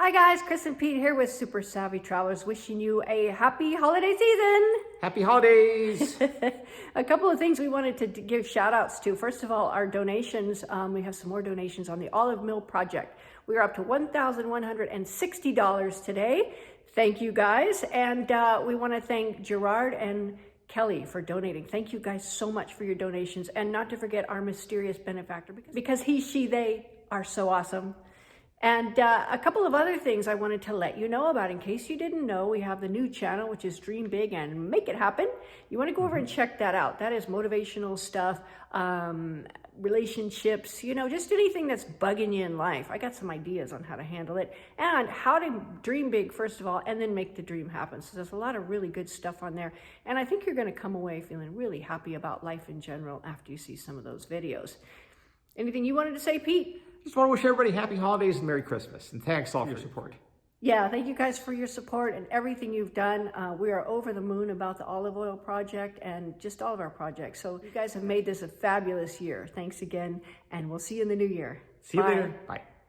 Hi guys, Chris and Pete here with Super Savvy Travelers, wishing you a happy holiday season. Happy holidays. A couple of things we wanted to give shout outs to. First of all, our donations. We have some more donations on the Olive Mill Project. We are up to $1,160 today. Thank you guys. And we want to thank Gerard and Kelly for donating. Thank you guys so much for your donations. And not to forget our mysterious benefactor, because he, she, they are so awesome. And a couple of other things I wanted to let you know about. In case you didn't know, we have the new channel, which is Dream Big and Make It Happen. You want to go over and check that out. That is motivational stuff, relationships, you know, just anything that's bugging you in life. I got some ideas on how to handle it and how to dream big, first of all, and then make the dream happen. So there's a lot of really good stuff on there. And I think you're going to come away feeling really happy about life in general after you see some of those videos. Anything you wanted to say, Pete? Just want to wish everybody happy holidays and Merry Christmas. And thanks all for your support. Yeah, thank you guys for your support and everything you've done. We are over the moon about the olive oil project and just all of our projects. So you guys have made this a fabulous year. Thanks again, and we'll see you in the new year. See you later. Bye.